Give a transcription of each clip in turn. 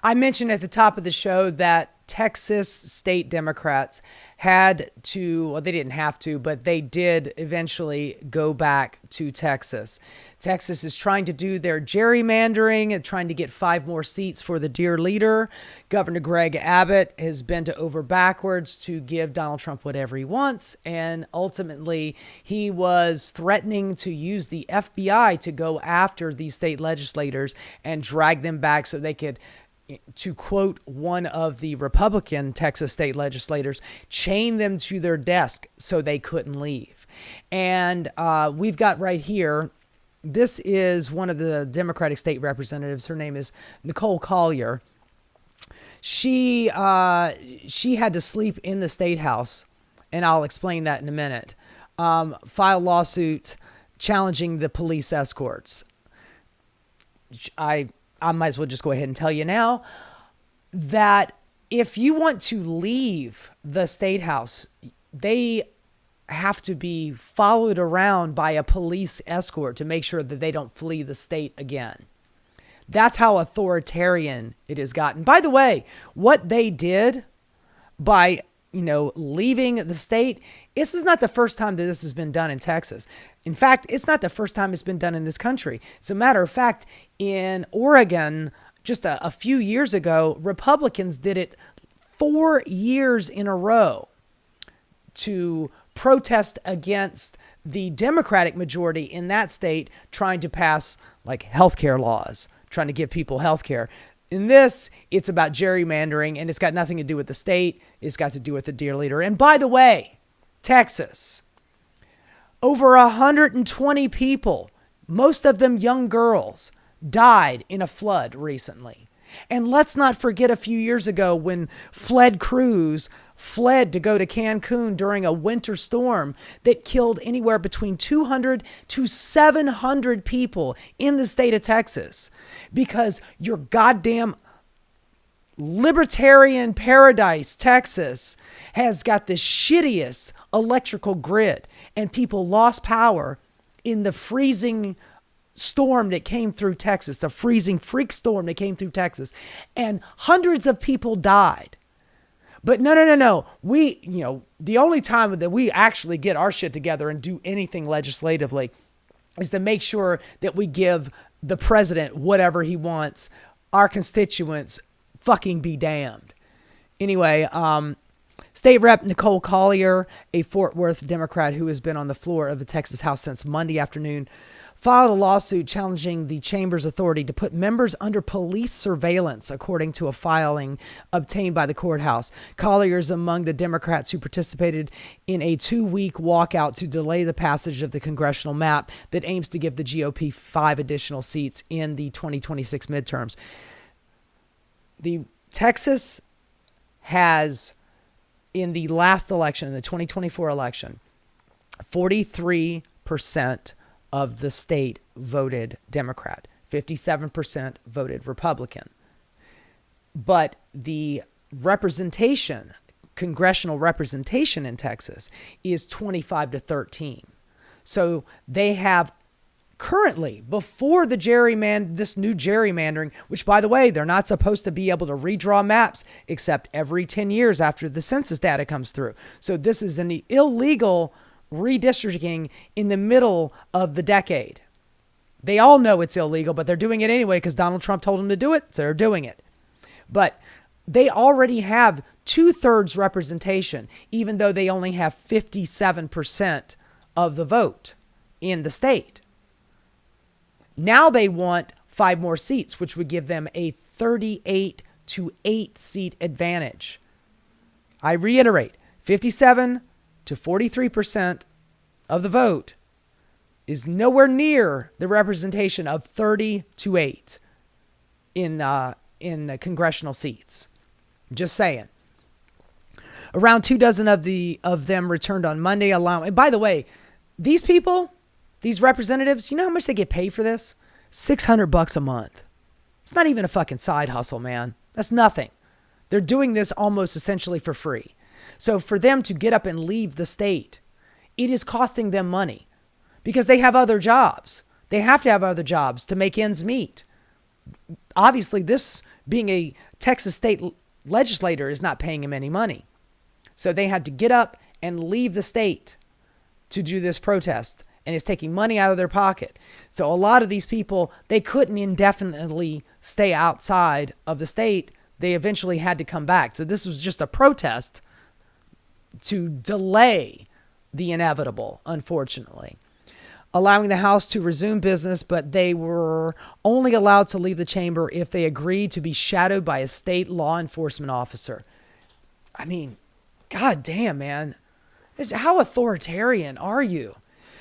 I mentioned at the top of the show that Texas state Democrats had to, well, they didn't have to, but they did eventually go back to Texas. Texas is trying to do their gerrymandering and trying to get 5 more seats for the dear leader. Governor Greg Abbott has bent over backwards to give Donald Trump whatever he wants. And ultimately, he was threatening to use the FBI to go after these state legislators and drag them back so they could, to quote one of the Republican Texas state legislators, chain them to their desk so they couldn't leave. And we've got right here, this is one of the Democratic state representatives. Her name is Nicole Collier. She had to sleep in the state house, and I'll explain that in a minute. Filed lawsuit challenging the police escorts. I might as well just go ahead and tell you now that if you want to leave the state house, they have to be followed around by a police escort to make sure that they don't flee the state again. That's how authoritarian it has gotten. By the way, what they did by, leaving the state, this is not the first time that this has been done in Texas. In fact, it's not the first time it's been done in this country. As a matter of fact, in Oregon, just a few years ago, Republicans did it 4 years in a row to protest against the Democratic majority in that state trying to pass like healthcare laws, trying to give people healthcare. In this, it's about gerrymandering, and it's got nothing to do with the state. It's got to do with the dear leader. And by the way, Texas, over 120 people, most of them young girls, died in a flood recently. And let's not forget a few years ago when Fled Cruz fled to go to Cancun during a winter storm that killed anywhere between 200 to 700 people in the state of Texas because your goddamn libertarian paradise, Texas, has got the shittiest electrical grid, and people lost power in the freezing storm that came through Texas, a freezing freak storm that came through Texas, and hundreds of people died. But no. We, the only time that we actually get our shit together and do anything legislatively is to make sure that we give the president whatever he wants. Our constituents fucking be damned. Anyway, State Rep Nicole Collier, a Fort Worth Democrat who has been on the floor of the Texas House since Monday afternoon, filed a lawsuit challenging the chamber's authority to put members under police surveillance, according to a filing obtained by the courthouse. Collier is among the Democrats who participated in a 2-week walkout to delay the passage of the congressional map that aims to give the GOP 5 additional seats in the 2026 midterms. The Texas has, in the last election, in the 2024 election, 43% of the state voted Democrat. 57% voted Republican. But the representation, congressional representation in Texas is 25-13. So they have currently, before the this new gerrymandering, which, by the way, they're not supposed to be able to redraw maps except every 10 years after the census data comes through. So this is an illegal redistricting in the middle of the decade. They all know it's illegal, but they're doing it anyway because Donald Trump told them to do it, so they're doing it. But they already have 2/3 representation, even though they only have 57% of the vote in the state. Now they want 5 more seats, which would give them a 38-8 seat advantage. I reiterate, 57 to 43% of the vote is nowhere near the representation of 30-8 in congressional seats. Just saying. Around 24 of them returned on Monday, allowing. And by the way, these people, these representatives, you know how much they get paid for this? $600 a month. It's not even a fucking side hustle, man. That's nothing. They're doing this almost essentially for free. So for them to get up and leave the state, it is costing them money because they have other jobs. They have to have other jobs to make ends meet. obviously this being a Texas state legislator is not paying him any money. So they had to get up and leave the state to do this protest, and it's taking money out of their pocket. So a lot of these people, they couldn't indefinitely stay outside of the state. They eventually had to come back. So this was just a protest to delay the inevitable, unfortunately, allowing the House to resume business, but they were only allowed to leave the chamber if they agreed to be shadowed by a state law enforcement officer. I mean, God damn, man. How authoritarian are you?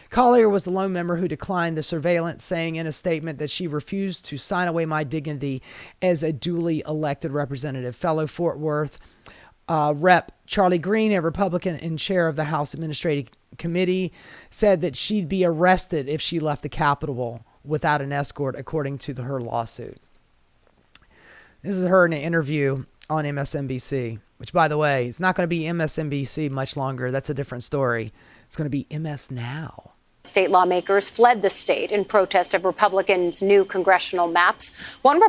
Collier was the lone member who declined the surveillance, saying in a statement that she refused to sign away my dignity as a duly elected representative. Fellow Fort Worth Rep. Charlie Green, a Republican and chair of the House Administrative Committee, said that she'd be arrested if she left the Capitol without an escort, according to her lawsuit. This is her in an interview on MSNBC, which, by the way, it's not going to be MSNBC much longer. That's a different story. It's going to be MS Now. State lawmakers fled the state in protest of Republicans' new congressional maps. One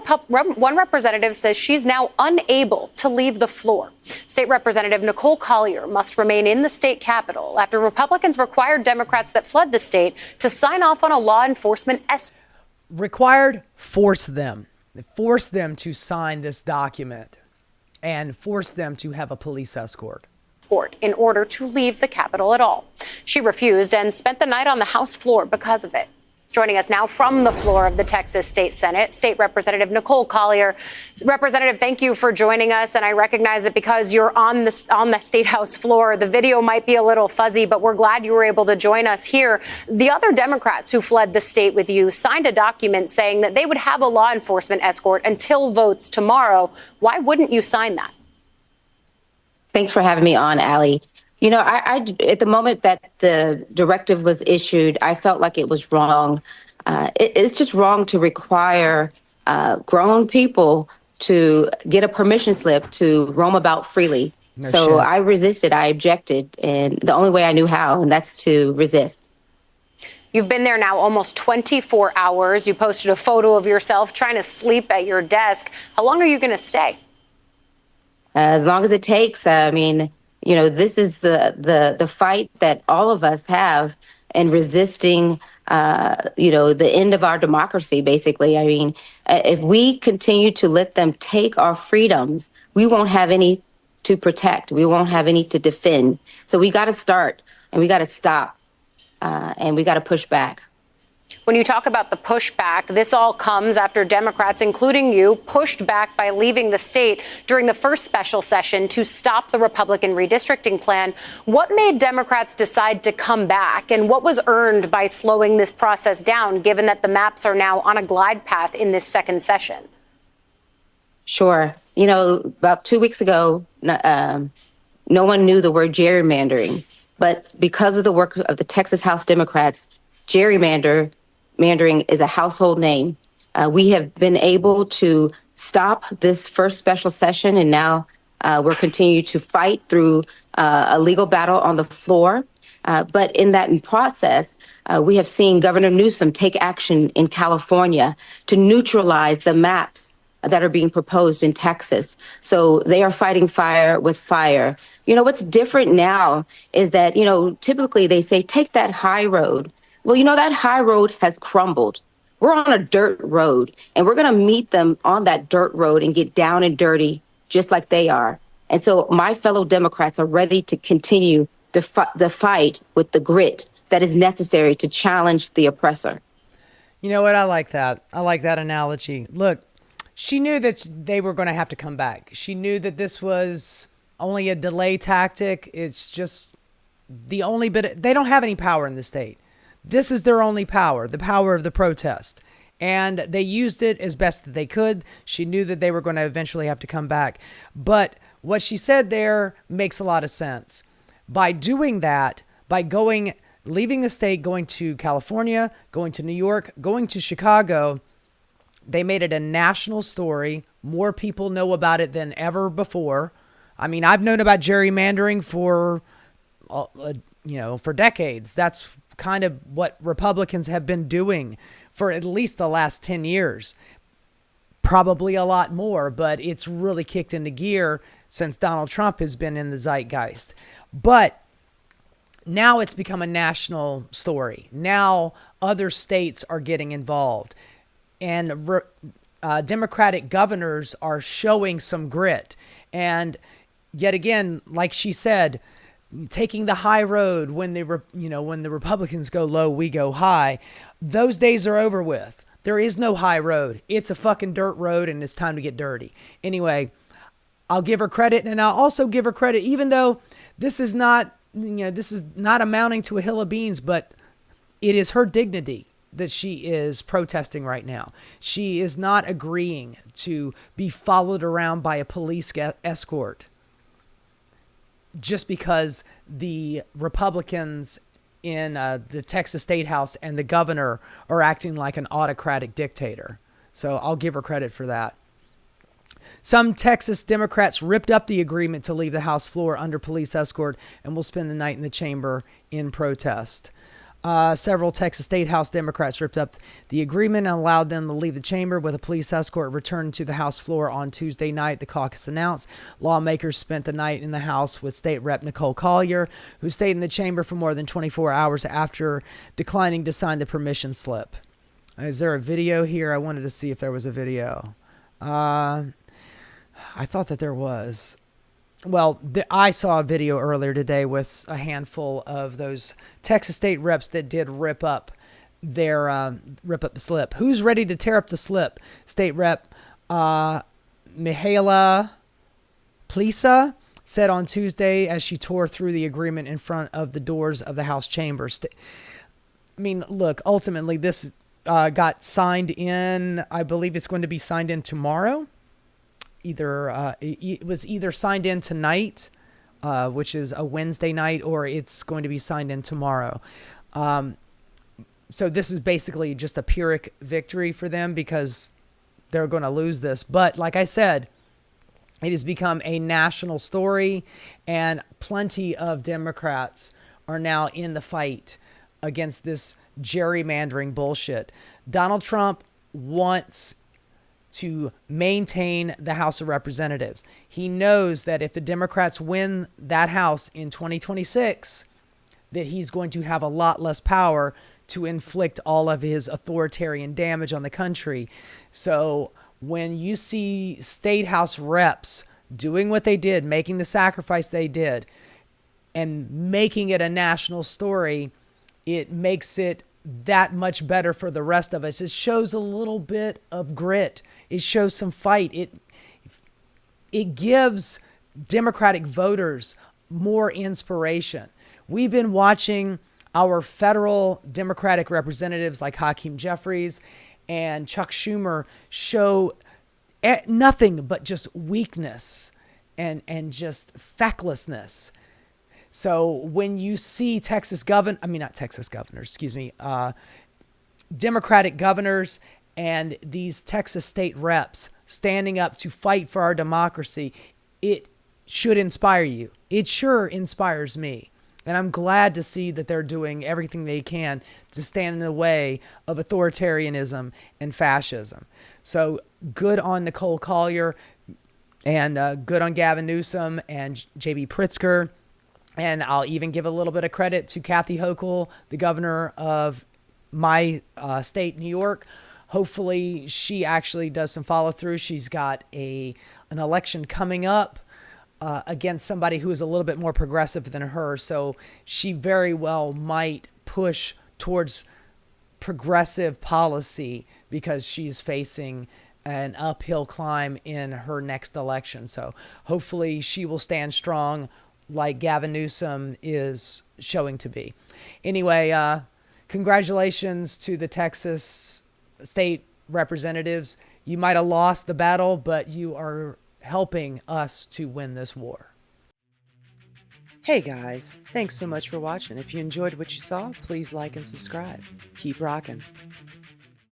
representative says she's now unable to leave the floor. State Representative Nicole Collier must remain in the state capitol after Republicans required Democrats that fled the state to sign off on a law enforcement force them to sign this document and force them to have a police escort in order to leave the Capitol at all. She refused and spent the night on the House floor because of it. Joining us now from the floor of the Texas State Senate, State Representative Nicole Collier. Representative, thank you for joining us. And I recognize that because you're on the State House floor, the video might be a little fuzzy, but we're glad you were able to join us here. The other Democrats who fled the state with you signed a document saying that they would have a law enforcement escort until votes tomorrow. Why wouldn't you sign that? Thanks for having me on, Allie. You know, I at the moment that the directive was issued, I felt like it was wrong. It's just wrong to require grown people to get a permission slip to roam about freely. So I resisted, I objected, and the only way I knew how, and that's to resist. You've been there now almost 24 hours. You posted a photo of yourself trying to sleep at your desk. How long are you going to stay? As long as it takes. I mean, you know, this is the fight that all of us have in resisting, the end of our democracy, basically. I mean, if we continue to let them take our freedoms, we won't have any to protect. We won't have any to defend. So we got to start and we got to stop and we got to push back. When you talk about the pushback, this all comes after Democrats, including you, pushed back by leaving the state during the first special session to stop the Republican redistricting plan. What made Democrats decide to come back, and what was earned by slowing this process down, given that the maps are now on a glide path in this second session? Sure. You know, about 2 weeks ago, no one knew the word gerrymandering, but because of the work of the Texas House Democrats, gerrymandering is a household name. We have been able to stop this first special session, and now we're continuing to fight through a legal battle on the floor. But in that process, we have seen Governor Newsom take action in California to neutralize the maps that are being proposed in Texas. So they are fighting fire with fire. You know, what's different now is that, typically they say, take that high road. Well, that high road has crumbled. We're on a dirt road, and we're going to meet them on that dirt road and get down and dirty just like they are. And so my fellow Democrats are ready to continue the fight with the grit that is necessary to challenge the oppressor. You know what? I like that. I like that analogy. Look, she knew that they were going to have to come back. She knew that this was only a delay tactic. It's just the only bit. They don't have any power in the state. This is their only power, the power of the protest. And they used it as best that they could. She knew that they were going to eventually have to come back. But what she said there makes a lot of sense. By doing that, by leaving the state, going to California, going to New York, going to Chicago, they made it a national story. More people know about it than ever before. I mean, I've known about gerrymandering for decades. That's kind of what Republicans have been doing for at least the last 10 years. probably a lot more, but it's really kicked into gear since Donald Trump has been in the zeitgeist. But now it's become a national story. Now other states are getting involved, and Democratic governors are showing some grit. And yet again, like she said, taking the high road when when the Republicans go low, we go high. Those days are over with. There is no high road. It's a fucking dirt road, and it's time to get dirty. Anyway, I'll give her credit, and I'll also give her credit, even though this is not amounting to a hill of beans, but it is her dignity that she is protesting right now. She is not agreeing to be followed around by a police escort just because the Republicans in the Texas State House and the governor are acting like an autocratic dictator. So I'll give her credit for that. Some Texas Democrats ripped up the agreement to leave the House floor under police escort and will spend the night in the chamber in protest. Several Texas State House Democrats ripped up the agreement and allowed them to leave the chamber with a police escort returned to the House floor on Tuesday night, the caucus announced. Lawmakers spent the night in the House with State Rep Nicole Collier, who stayed in the chamber for more than 24 hours after declining to sign the permission slip. Is there a video here? I wanted to see if there was a video. I thought that there was. Well, I saw a video earlier today with a handful of those Texas state reps that did rip up the slip. Who's ready to tear up the slip? State Rep Mihaela Plisa said on Tuesday as she tore through the agreement in front of the doors of the House chamber. I mean, look, ultimately this got signed in. I believe it's going to be signed in tomorrow. It was either signed in tonight, which is a Wednesday night, or it's going to be signed in tomorrow. So this is basically just a Pyrrhic victory for them because they're going to lose this. But like I said, it has become a national story, and plenty of Democrats are now in the fight against this gerrymandering bullshit. Donald Trump wants to maintain the House of Representatives. He knows that if the Democrats win that House in 2026, that he's going to have a lot less power to inflict all of his authoritarian damage on the country. So when you see state House reps doing what they did, making the sacrifice they did, and making it a national story, it makes it that much better for the rest of us. It shows a little bit of grit. It shows some fight. It gives Democratic voters more inspiration. We've been watching our federal Democratic representatives like Hakeem Jeffries and Chuck Schumer show nothing but just weakness and just fecklessness. So when you see Democratic governors and these Texas state reps standing up to fight for our democracy, it should inspire you. It sure inspires me. And I'm glad to see that they're doing everything they can to stand in the way of authoritarianism and fascism. So good on Nicole Collier, and good on Gavin Newsom and J.B. Pritzker. And I'll even give a little bit of credit to Kathy Hochul, the governor of my state, New York. Hopefully she actually does some follow through. She's got an election coming up against somebody who is a little bit more progressive than her. So she very well might push towards progressive policy because she's facing an uphill climb in her next election. So hopefully she will stand strong like Gavin Newsom is showing to be. Anyway, congratulations to the Texas state representatives. You might have lost the battle, but you are helping us to win this war. Hey guys, thanks so much for watching. If you enjoyed what you saw, please like and subscribe. Keep rocking.